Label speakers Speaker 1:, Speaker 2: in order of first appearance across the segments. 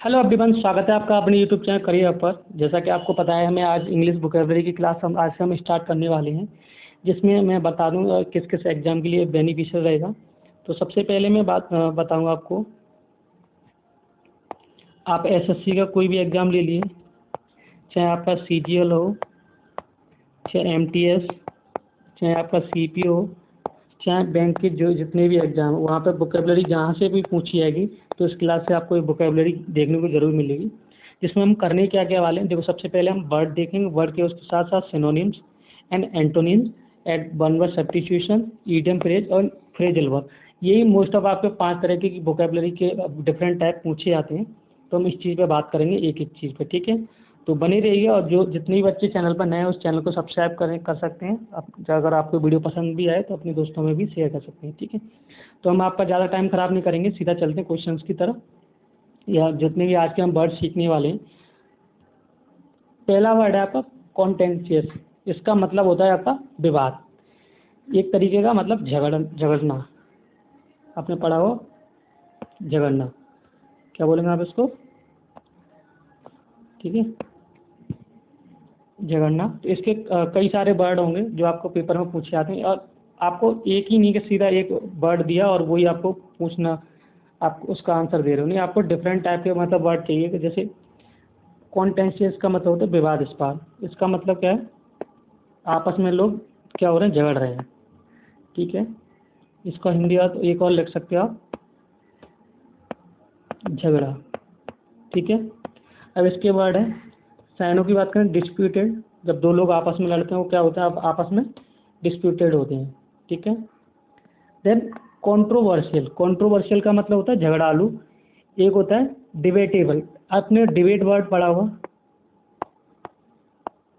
Speaker 1: Hello everyone, स्वागत है आपका अपने यूट्यूब चैनल करियर पर। जैसा कि आपको पता है, हमें आज इंग्लिश वोकैबुलरी की क्लास आज से हम स्टार्ट करने वाले हैं, जिसमें मैं बता दूंगा किस किस एग्ज़ाम के लिए बेनिफिशियल रहेगा। तो सबसे पहले मैं बताऊंगा आपको, आप एसएससी का कोई भी एग्ज़ाम ले लिए, चाहे आपका सीजीएल हो, चाहे एमटीएस, चाहे आपका सीपी हो, चाहे बैंक के जो जितने भी एग्ज़ाम हो, वहाँ पर वोकैबुलरी जहाँ से भी पूछी जाएगी तो इस क्लास से आपको वोकैबुलरी देखने को ज़रूर मिलेगी। जिसमें हम करने क्या क्या वाले हैं, देखो सबसे पहले हम वर्ड देखेंगे, वर्ड के उसके साथ साथ synonyms and antonyms and one word substitution, idiom phrase और फ्रेजल वर्ब। यही मोस्ट ऑफ आपके 5 तरह की वोकैबुलरी के डिफरेंट टाइप पूछे जाते हैं। तो हम इस चीज़ पे बात करेंगे, एक एक चीज़ पे, ठीक है। तो बने रहिए, और जो जितने भी बच्चे चैनल पर नए हैं उस चैनल को सब्सक्राइब कर सकते हैं। अगर आपको वीडियो पसंद भी आए तो अपने दोस्तों में भी शेयर कर सकते हैं, ठीक है। तो हम आपका ज़्यादा टाइम ख़राब नहीं करेंगे, सीधा चलते हैं क्वेश्चंस की तरफ, या जितने भी आज के हम वर्ड सीखने वाले हैं। पहला वर्ड है आपका कॉन्टेंशियस। इसका मतलब होता है आपका विवाद, एक तरीके का मतलब झगड़ना। आपने पढ़ा हो झगड़ना, क्या बोलेंगे आप इसको, ठीक है, झगड़ना। तो इसके कई सारे वर्ड होंगे जो आपको पेपर में पूछे जाते हैं, और आपको एक ही नहीं कि सीधा एक वर्ड दिया और वही आपको पूछना, आप उसका आंसर दे रहे हो, नहीं, आपको डिफरेंट टाइप के मतलब वर्ड चाहिए। कि जैसे कॉन्टेंशियस का मतलब होता है विवादास्पद। इसका मतलब क्या है, आपस में लोग क्या हो रहे हैं, झगड़ रहे हैं, ठीक है। इसका हिंदी अर्थ एक और लिख सकते हो आप, झगड़ा, ठीक है। अब इसके वर्ड है, साइनों की बात करें, डिस्प्यूटेड। जब दो लोग आपस में लड़ते हैं वो क्या होता है, अब आपस में डिस्प्यूटेड होते हैं, ठीक है। Then controversial. कंट्रोवर्शियल का मतलब होता है झगड़ालू। एक होता है डिबेटेबल। आपने डिबेट वर्ड पढ़ा होगा,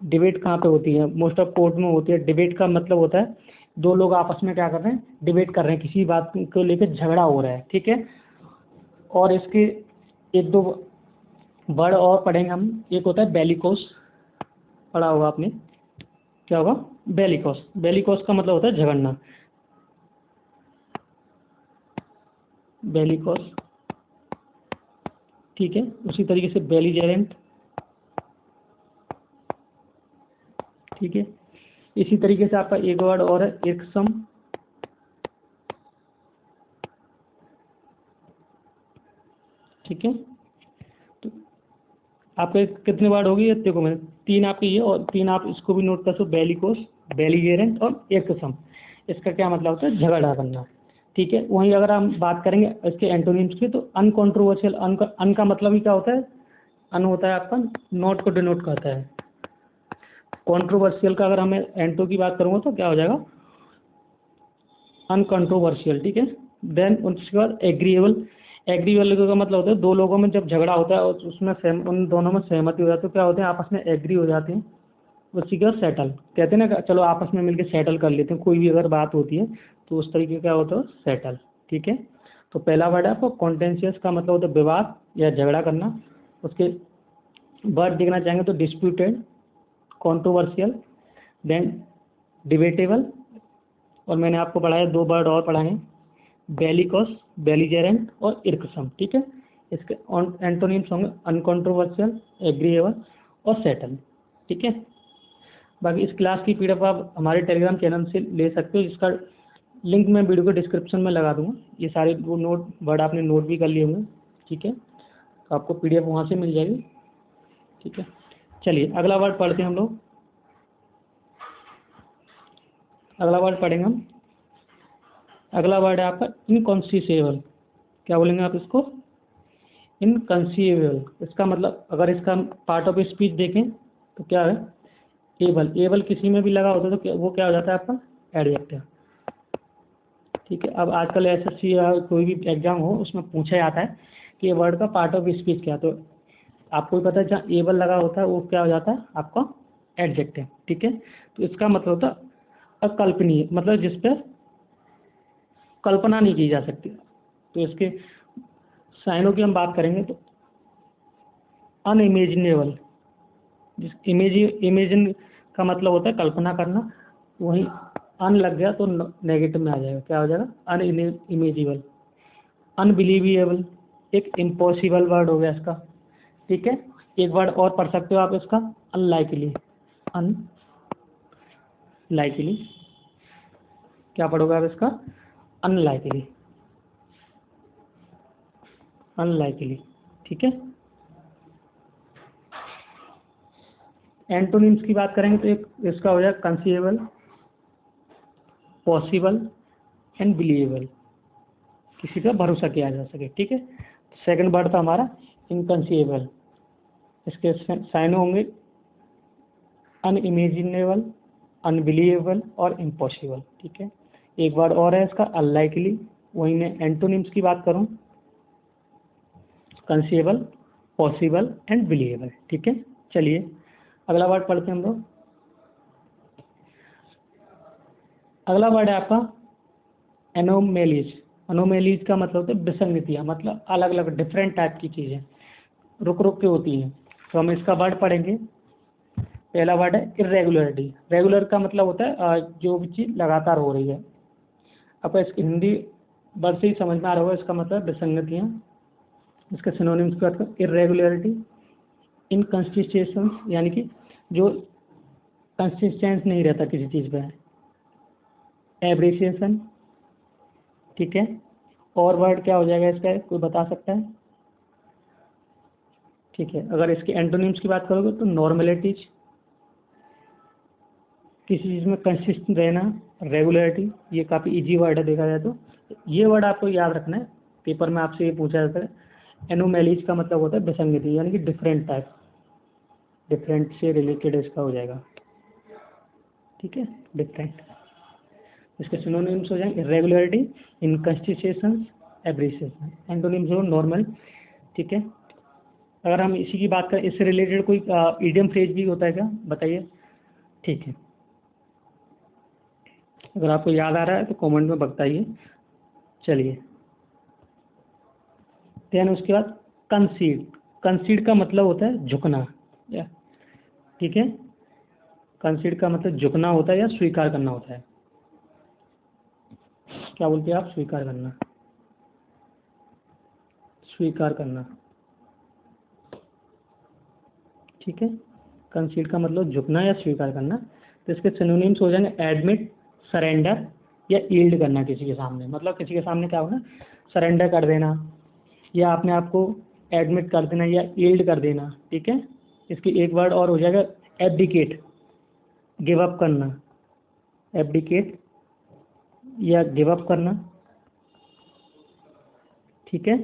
Speaker 1: डिबेट कहाँ पे होती है, मोस्ट ऑफ कोर्ट में होती है। डिबेट का मतलब होता है दो लोग आपस में क्या कर रहे हैं, डिबेट कर रहे हैं, किसी बात को लेकर झगड़ा हो रहा है, ठीक है। और इसके एक दो वर्ड और पढ़ेंगे हम। एक होता है बेलिकोस, पढ़ा होगा आपने, क्या होगा, बेलिकोस। बेलिकोस का मतलब होता है झगड़ना, बेलिकोस, ठीक है। उसी तरीके से बेलिजेरेंट, ठीक है। इसी तरीके से आपका एक वर्ड और है इर्कसम, ठीक है। तो आपके कितने वर्ड हो गए, देखो मैंने 3 आपके ये, और 3 आप इसको भी नोट कर सकते हो, बेलिकोस, बेलिजेरेंट और इर्कसम। इसका क्या मतलब होता है, झगड़ा करना, ठीक है। वहीं अगर हम बात करेंगे इसके एंटोनिम्स की, तो अनकॉन्ट्रोवर्शियल। अन का मतलब ही क्या होता है, अन होता है आपका नॉट को डिनोट करता है। कंट्रोवर्शियल का अगर हमें एंटो की बात करूँगा तो क्या हो जाएगा, अनकंट्रोवर्शियल, ठीक है। देन उसके बाद एग्रीएबल। एग्रीएबल का मतलब होता है दो लोगों में जब झगड़ा होता है और उसमें उन दोनों में सहमति हो जाती है तो क्या होते हैं, आपस में एग्री हो जाते हैं। उसी का सेटल कहते हैं ना, चलो आपस में मिलकर सेटल कर लेते हैं, कोई भी अगर बात होती है तो उस तरीके का क्या होता है, सेटल, ठीक है। तो पहला वर्ड है आपको कॉन्टेंशियस, का मतलब होता है विवाद या झगड़ा करना। उसके वर्ड देखना चाहेंगे तो डिस्प्यूटेड, कंट्रोवर्शियल, देन डिबेटेबल, और मैंने आपको पढ़ाया 2 वर्ड और पढ़ाए हैं, बेलिकोस, बेलिजेरेंट और इर्कसम, ठीक है। इसके एंटोनिम्स होंगे अनकंट्रोवर्शियल, एग्रीएबल और सेटल, ठीक है। बाकी इस क्लास की पीडीएफ आप हमारे टेलीग्राम चैनल से ले सकते हो, जिसका लिंक मैं वीडियो को डिस्क्रिप्शन में लगा दूंगा। ये सारे वो नोट वर्ड आपने नोट भी कर लिए होंगे, ठीक है। तो आपको पीडीएफ वहाँ से मिल जाएगी, ठीक है। चलिए अगला वर्ड पढ़ते हैं हम लोग। अगला वर्ड पढ़ेंगे हम, अगला वर्ड है आपका इनकॉन्सिसेबल। क्या बोलेंगे आप इसको, इनकंसीवेबल। इसका मतलब अगर इसका पार्ट ऑफ स्पीच देखें तो क्या है, एबल। एबल किसी में भी लगा होता है तो वो क्या हो जाता है आपका, एडजेक्टिव, ठीक है। अब आजकल एसएससी या कोई भी एग्जाम हो उसमें पूछा जाता है कि ये वर्ड का पार्ट ऑफ स्पीच क्या है, तो आपको भी पता है जहाँ एबल लगा होता है वो क्या हो जाता है आपका, एडजेक्टिव, ठीक है। तो इसका मतलब होता है अकल्पनीय, मतलब जिस पे कल्पना नहीं की जा सकती। तो इसके साइनों की हम बात करेंगे तो अनइमेजिनेबल, जिस इमेजिन का मतलब होता है कल्पना करना, वहीं अन लग गया तो नेगेटिव में आ जाएगा, क्या हो जाएगा, अनइमेजिबल। अनबिलीविएबल एक इम्पॉसिबल वर्ड हो गया इसका, ठीक है। एक वर्ड और पढ़ सकते हो आप इसका, अनलाइकली। अनलाइकली, क्या पढ़ोगे आप इसका, अनलाइकली, अनलाइकली, ठीक है। एंटोनिम्स की बात करेंगे तो एक इसका हो जाएगा कंसीवेबल, पॉसिबल एंड बिलीवेबल, किसी पर भरोसा किया जा सके, ठीक है। सेकंड वर्ड था हमारा इनकंसीवेबल, इसके साइन होंगे अनइमेजिनेबल, अनबिलीवेबल और इम्पॉसिबल, ठीक है। एक वर्ड और है इसका अनलाइकली, वही मैं एंटोनिम्स की बात करूं कंसीवेबल, पॉसिबल एंड बिलीवेबल, ठीक है। चलिए अगला वर्ड पढ़ते हैं हम लोग। अगला वर्ड है आपका एनोमेलीज। एनोमेलीज का मतलब होता है विसंगतियाँ, मतलब अलग अलग डिफरेंट टाइप की चीज़ें रुक रुक के होती हैं। तो हम इसका वर्ड पढ़ेंगे। पहला वर्ड है इरेगुलरिटी। रेगुलर का मतलब होता है जो भी चीज़ लगातार हो रही है। आपको इसकी हिंदी वर्ड से ही समझ में आ रहा होगा, इसका मतलब विसंगतियाँ। इसका सिनोनिम्स की बात करें, इरेगुलरिटी, इनकंसिस्टेंस यानी कि जो कंसिस्टेंस नहीं रहता किसी चीज़ पे, एब्रिसिएशन, ठीक है। और वर्ड क्या हो जाएगा इसका, कोई बता सकता है, ठीक है। अगर इसके एंटोनिम्स की बात करोगे तो नॉर्मलिटीज, किसी चीज़ में कंसिस्टेंट रहना, रेगुलरिटी, ये काफ़ी इजी वर्ड है देखा जाए तो। ये वर्ड आपको याद रखना है, पेपर में आपसे ये पूछा जाता है। एनोमैलीज का मतलब होता है विसंगति, यानी कि डिफरेंट टाइप, डिफरेंट से रिलेटेड इसका हो जाएगा, ठीक है, डिफरेंट। इसके सिनोनिम्स हो जाएंगे इरेगुलरिटी, इनकंसिस्टेंस, एब्रिसिएशन। एंटोनिम्स हो नॉर्मल, ठीक है। अगर हम इसी की बात करें, इससे रिलेटेड कोई इडियम फ्रेज भी होता है क्या, बताइए, ठीक है। अगर आपको याद आ रहा है तो कमेंट में बताइए। चलिए देन उसके बाद कंसीड। कंसीड का मतलब होता है झुकना, ठीक है। कंसीड का मतलब झुकना होता है या स्वीकार करना होता है। क्या बोलते हैं आप, स्वीकार करना, स्वीकार करना, ठीक है। कंसीड का मतलब झुकना या स्वीकार करना। तो इसके सिनोनिम्स हो जाएंगे एडमिट, सरेंडर या यील्ड करना किसी के सामने। मतलब किसी के सामने क्या होगा, सरेंडर कर देना या अपने आप को एडमिट कर देना या यील्ड कर देना, ठीक है। इसकी एक वर्ड और हो जाएगा एब्डिकेट, गिव अप करना, एब्डिकेट या गिव अप करना, ठीक है।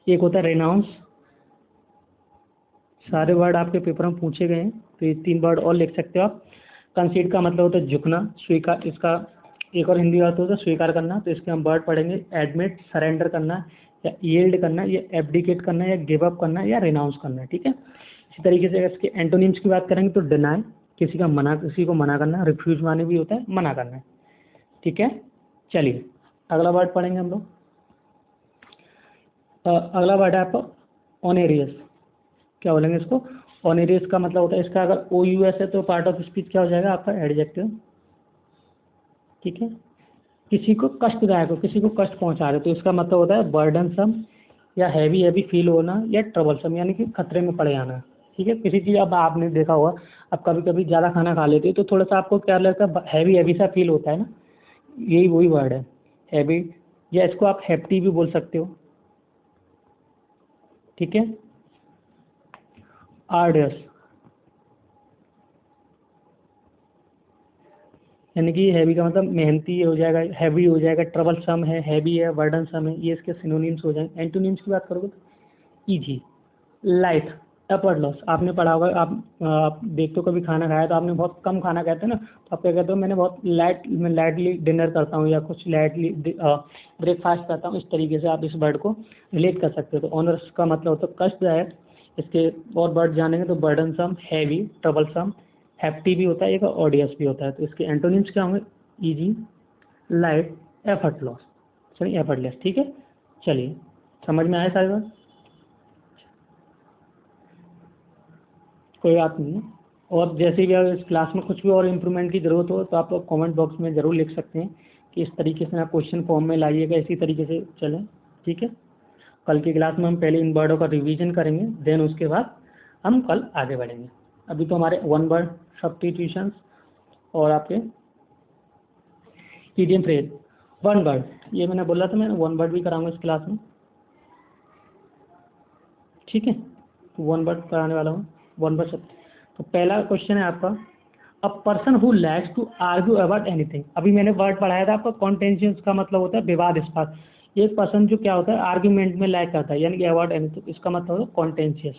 Speaker 1: एक होता है रेनाउंस। सारे वर्ड आपके पेपर में पूछे गए हैं, तो ये 3 वर्ड और लिख सकते हो आप। कंसीड का मतलब होता है झुकना, स्वीकार, इसका एक और हिंदी अर्थ होता है स्वीकार करना। तो इसके हम वर्ड पढ़ेंगे एडमिट, सरेंडर करना या यील्ड करना या एब्डिकेट करना या गिव अप करना या रिनाउंस करना, ठीक है। इसी तरीके से अगर इसके एंटोनिम्स की बात करेंगे तो डिनाई, किसी को मना करना, रिफ्यूज माने भी होता है मना करना, ठीक है। चलिए अगला वर्ड पढ़ेंगे हम लोग। अगला वर्ड है आपका ऑनेरियस। क्या बोलेंगे इसको, ऑनेरियस का मतलब होता है, इसका अगर ओ यू एस है तो पार्ट ऑफ स्पीच क्या हो जाएगा आपका, एडजेक्टिव, ठीक है। किसी को कष्टदायक हो, किसी को कष्ट पहुंचा रहे, तो इसका मतलब होता है बर्डनसम या हैवी हैवी फील होना या ट्रबलसम, यानी कि खतरे में पड़ जाना, ठीक है। किसी चीज़, अब आपने देखा होगा, अब कभी कभी ज़्यादा खाना खा लेते हो तो थोड़ा सा आपको क्या लगता है, हैवी हैवी सा फील होता है ना, यही वही वर्ड है हैवी, या इसको आप हैप्टी भी बोल सकते हो, ठीक है। आर्डियस यानी कि हैवी का मतलब मेहनती हो जाएगा, हैवी हो जाएगा, ट्रबल सम है, हैवी है, बर्डन सम है, ये इसके सिनोनिम्स हो जाएंगे। एंटोनिम्स की बात करोगे तो ईजी, लाइट, एफर्ट लॉस। आपने पढ़ा होगा, आप देखते हो कभी खाना खाया तो आपने बहुत कम खाना कहते हैं ना, तो आप क्या कहते हो, मैंने बहुत लाइटली डिनर करता हूँ या कुछ लाइटली ब्रेकफास्ट करता हूँ। इस तरीके से आप इस वर्ड को रिलेट कर सकते हो। तो ऑनर्स का मतलब होता है कष्टदायक। इसके और वर्ड जानेंगे तो बर्डनसम, हैवी, ट्रबलसम, हैप्टी भी होता है, एक ऑडियस भी होता है। तो इसके एंटोनिम्स क्या होंगे, easy, light, effort loss, sorry effortless, ठीक है। चलिए समझ में आया सारी बात, कोई बात नहीं है। और जैसे भी अगर इस क्लास में कुछ भी और इम्प्रूवमेंट की ज़रूरत हो तो आप कमेंट बॉक्स में ज़रूर लिख सकते हैं कि इस तरीके से आप क्वेश्चन फॉर्म में लाइएगा, इसी तरीके से चलें, ठीक है। कल की क्लास में हम पहले इन वर्डों का रिवीजन करेंगे, देन उसके बाद हम कल आगे बढ़ेंगे। अभी तो हमारे वन वर्ड सब्स्टिट्यूशंस और आपके इडियम फ्रेज। वन वर्ड, ये मैंने बोला था, मैं वन वर्ड भी कराऊंगा इस क्लास में, ठीक है। तो वन वर्ड कराने वाला हूँ, वन वर्ड शब्द। तो पहला क्वेश्चन है आपका, a person who likes to argue about anything. अभी मैंने वर्ड पढ़ाया था आपका कॉन्टेंशियस का मतलब होता है विवादास्पद। एक पर्सन जो क्या होता है आर्ग्यूमेंट में लाइक करता है, यानी कि अबाउट एनीथिंग, इसका मतलब होता है कॉन्टेंशियस।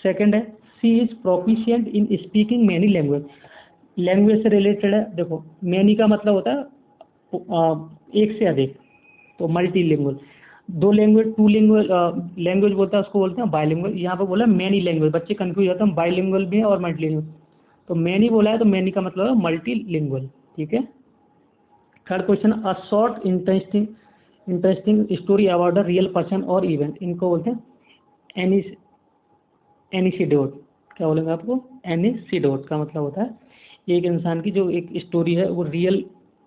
Speaker 1: सेकंड है, C is proficient in speaking many language. Language से रिलेटेड है, देखो मैनी का मतलब होता है एक से अधिक, तो मल्टीलिंगुअल। दो लैंग्वेज, टू लिंगुअल लैंग्वेज बोलता है उसको बोलते हैं बाइलिंगुअल। यहाँ पे बोला मैनी लैंग्वेज, बच्चे कंफ्यूज होते हैं बाइलिंगुअल भी है और मल्टीलिंगुअल। तो मैनी बोला है तो मैनी का मतलब है मल्टीलिंगुअल, ठीक है। Third question, a short interesting story about a real person और इवेंट। इनको बोलते हैं एनिसिडोट। क्या बोलेंगे आपको? एनिसिडोट का मतलब होता है एक इंसान की जो एक स्टोरी है वो रियल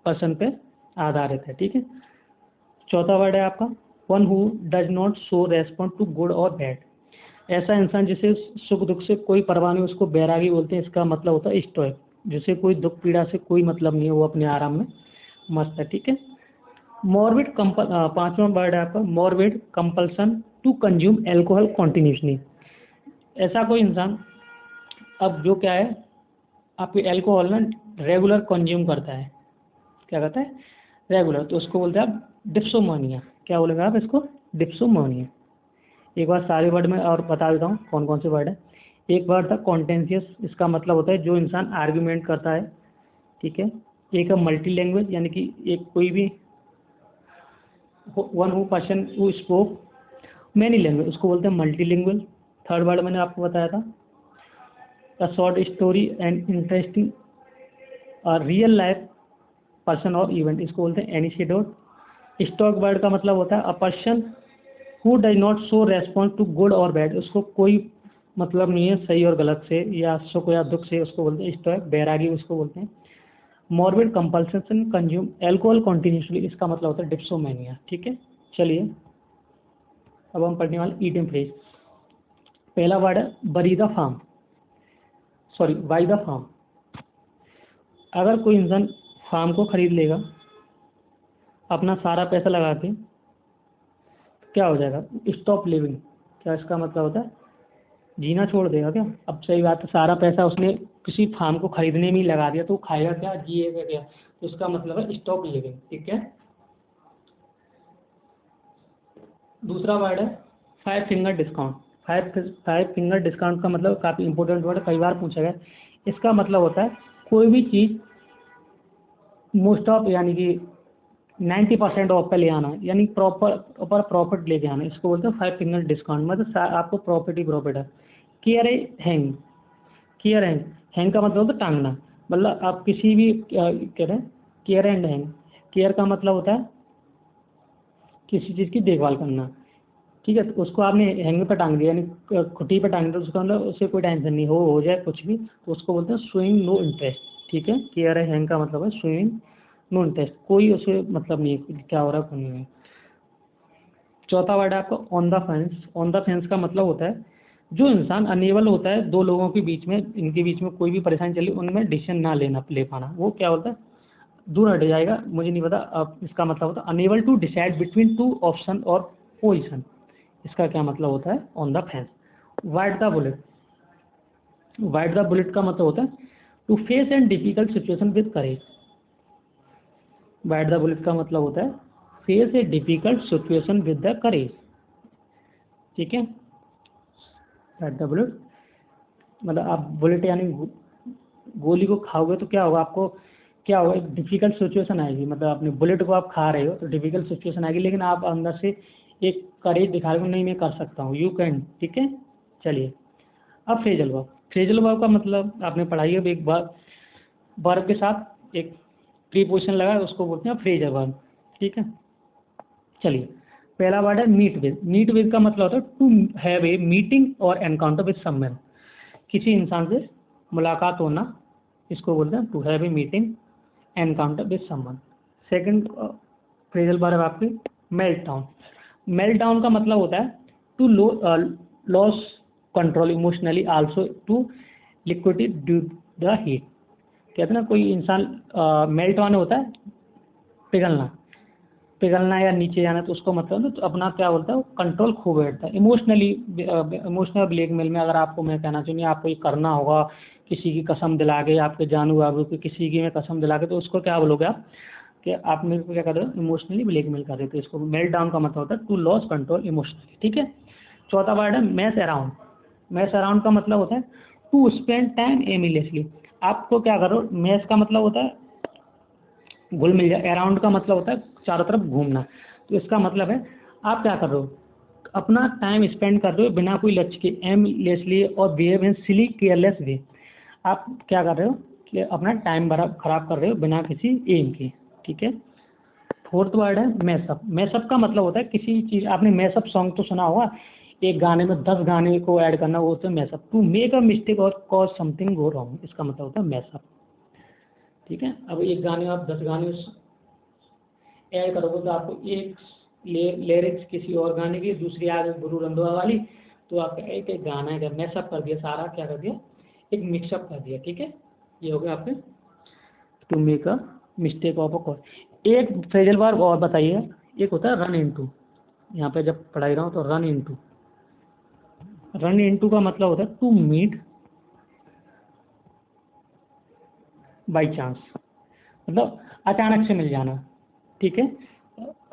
Speaker 1: पर्सन पे आधारित है, ठीक है। चौथा वर्ड है आपका, one who does not show respond to good और बैड। ऐसा इंसान जिसे सुख दुख से कोई परवाह नहीं, उसको बैरागी बोलते हैं। इसका मतलब होता है स्टोइक, जिसे कोई दुख पीड़ा से कोई मतलब नहीं है, वो अपने आराम में मस्त है, ठीक है। मॉर्बिड पांचवा वर्ड है आपका, morbid compulsion to consume alcohol continuously. ऐसा कोई इंसान अब जो क्या है आपके एल्कोहल ना रेगुलर कंज्यूम करता है, क्या कहता है रेगुलर, तो उसको बोलते हैं आप डिप्सोमोनिया। क्या बोलेंगे आप इसको? डिप्सोमोनिया। एक बार सारे वर्ड में और बता देता हूँ कौन कौन से वर्ड है। एक वर्ड था कॉन्टेंशियस, इसका मतलब होता है जो इंसान आर्ग्यूमेंट करता है, ठीक है। एक है मल्टी लैंग्वेज, यानी कि एक कोई भी one who person who spoke many language, उसको बोलते हैं मल्टीलिंगुअल। थर्ड वर्ड मैंने आपको बताया था a short story and interesting real life person और इवेंट, इसको बोलते हैं एनिसिडोट। स्टॉक वर्ड का मतलब होता है a person who does not show response to good और बैड, उसको कोई मतलब नहीं है सही और गलत से या सुख या दुख से, उसको बोलते हैं स्टॉक। बैरागी उसको बोलते हैं। Morbid compulsion consume alcohol continuously, इसका मतलब होता है डिप्सोमेनिया, ठीक है। चलिए अब हम पढ़ने वाले ईडियम फ्रेज। पहला वर्ड है bury the farm, sorry buy the farm. अगर कोई इंसान फार्म को खरीद लेगा अपना सारा पैसा लगा के, क्या हो जाएगा? Stop living. क्या इसका मतलब होता है? जीना छोड़ देगा क्या? अब सही बात है, सारा पैसा उसने किसी फार्म को खरीदने में ही लगा दिया, तो वो खाएगा क्या, जिएगा क्या? तो इसका मतलब है स्टॉप लिविंग, ठीक है। दूसरा वर्ड है five finger discount. Five finger discount का मतलब काफ़ी इंपॉर्टेंट वर्ड है, कई बार पूछा गया। इसका मतलब होता है कोई भी चीज़ मोस्ट ऑफ यानी कि 90% ऑफ पे ले आना, यानी प्रॉपर प्रॉफिट लेके आना, इसको बोलते हैं फाइव फिंगर डिस्काउंट। मतलब आपको प्रॉफिट ही प्रॉफिट है। केयर है हैंग, केयर हैंग, हैंग का मतलब होता है टांगना। मतलब आप किसी भी कह रहे हैं केयर एंड हैंग। केयर का मतलब होता है किसी चीज़ की देखभाल करना, ठीक है। तो उसको आपने हैंग पे टांग दिया, यानी खुटी पे टांग दिया, तो उसका मतलब उससे कोई टेंशन नहीं हो जाए कुछ भी, तो उसको बोलते हैं शोइंग नो इंटरेस्ट, ठीक है। केयर है हैंग का मतलब है शोइंग नो इंटरेस्ट, कोई उसे मतलब नहीं है क्या हो रहा है कौन नहीं है। चौथा वर्ड है आपका on the fence. On the fence का मतलब होता है जो इंसान अनेबल होता है दो लोगों के बीच में, इनके बीच में कोई भी परेशानी चली, उनमें डिसीजन ना ले पाना, वो क्या होता है? दूर हट जाएगा, मुझे नहीं पता। अब इसका मतलब होता है unable to decide between two option और पोजिशन, इसका क्या मतलब होता है on the fence. Bite the bullet, bite the bullet का मतलब होता है to face and difficult situation with courage. Bite the bullet का मतलब होता है face a difficult situation with the courage, ठीक है। वाइड द बुलेट मतलब आप बुलेट यानी गोली को खाओगे तो क्या होगा आपको? क्या होगा? एक डिफिकल्ट सिचुएशन आएगी, मतलब अपने बुलेट को आप खा रहे हो तो डिफिकल्ट सिचुएशन आएगी, लेकिन आप अंदर से एक करेज दिखा रहे हो, नहीं मैं कर सकता हूँ, यू कैन, ठीक है। चलिए अब फ्रेजल वर्ब। फ्रेजल वर्ब का मतलब आपने पढ़ाई है, एक बार वर्ब के साथ एक प्रीपोजिशन लगा है, उसको बोलते हैं फ्रेजल वर्ब, ठीक है। चलिए पहला वर्ड है मीट विद। मीट विद का मतलब होता है टू हैव ए मीटिंग और एनकाउंटर विद समवन, किसी इंसान से मुलाकात होना, इसको बोलते हैं to have a meeting encounter with someone. Second phrasal verb आपकी मेल्ट डाउन। मेल्ट डाउन का मतलब होता है to lose control emotionally also to liquidity due the heat. कहते हैं ना कोई इंसान मेल्ट होने होता है, पिघलना या नीचे जाना, तो उसको मतलब तो अपना क्या बोलता है वो कंट्रोल खो बैठता है। इमोशनल ब्लैकमेल में अगर आपको मैं कहना चाहिए आपको ये करना होगा, किसी की कसम दिला के, आपके जानू बाबू की किसी की में कसम दिला के, तो उसको क्या बोलोगे आप कि आप मेरे को क्या कर रहे हो, इमोशनली ब्लैकमेल कर रहे थे। इसको मेल्ट डाउन का मतलब होता है टू लॉस कंट्रोल इमोशनली। ठीक है। चौथा वर्ड है मैस अराउंड। मैस अराउंड का मतलब होता है टू स्पेंड टाइम एमिलेसली। आपको क्या करो, मैस का मतलब होता है घुल मिल जाए, अराउंड का मतलब होता है चारों तरफ घूमना। तो इसका मतलब है आप क्या कर रहे हो, अपना टाइम स्पेंड कर रहे हो बिना कोई लक्ष्य के, एमलेसली और बिहेव इन सिली केयरलेस वे। आप क्या कर रहे हो कि अपना टाइम खराब कर रहे हो बिना किसी एम के। ठीक है। फोर्थ वर्ड है मैसअप। मैसअप का मतलब होता है किसी चीज़, आपने मैसअप सॉन्ग तो सुना होगा, एक गाने में 10 गाने को ऐड करना, वो होता है mess up. To make a mistake और कॉज समथिंग गो रॉन्ग, इसका मतलब होता है मैसअप। ठीक है। अब एक गाने में आप 10 गाने ऐड करोगे तो आपको एक लिरिक्स किसी और गाने की, दूसरी आ गई गुरु रंधवा वाली, तो आपका एक एक गाना है मैसअप कर दिया, सारा क्या कर दिया, एक मिक्सअप कर दिया। ठीक है। ये हो गया आपके to make a mistake of a cause. एक फ्रेजल वर्ब और बताइए, एक होता है रन इनटू। यहाँ पे जब पढ़ाई रहा हूँ तो रन इनटू, रन इनटू का मतलब होता है टू मीट बाई चांस, मतलब अचानक से मिल जाना। ठीक है।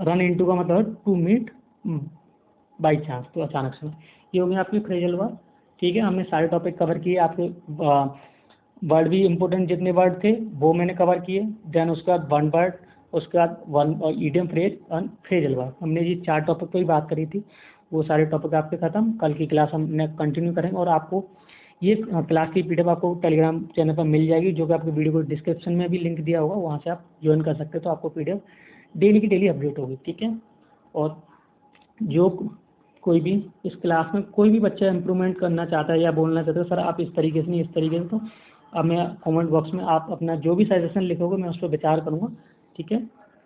Speaker 1: रन इनटू का मतलब है टू मीट बाई चांस, तो अचानक से। ये हो गया आपकी फ्रेजल वर्ब। ठीक है। हमने सारे टॉपिक कवर किए, आपके वर्ड भी इंपॉर्टेंट जितने वर्ड थे वो मैंने कवर किए। देन उसके बाद वन वर्ड, उसके बाद वन ईडियम फ्रेज और फ्रेजल वर्ब, हमने ये 4 टॉपिक पर ही बात करी थी। वो सारे टॉपिक आपके खत्म। कल की क्लास हम कंटिन्यू करेंगे और आपको ये क्लास की पीडीएफ आपको टेलीग्राम चैनल पर मिल जाएगी, जो कि आपको वीडियो को डिस्क्रिप्शन में भी लिंक दिया होगा, वहाँ से आप ज्वाइन कर सकते हो। तो आपको पीडीएफ डेली की डेली अपडेट होगी। ठीक है। और जो कोई भी इस क्लास में कोई भी बच्चा इम्प्रूवमेंट करना चाहता है या बोलना चाहता है सर आप इस तरीके से नहीं इस तरीके से, तो अब मैं कमेंट बॉक्स में आप अपना जो भी सजेशन लिखोगे मैं उस पर विचार करूँगा। ठीक है।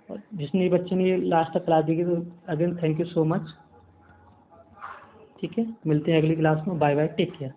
Speaker 1: और जिसने बच्चे ने लास्ट तक क्लास देखी तो again thank you so much. ठीक है। मिलते हैं अगली क्लास में। Bye bye, take care.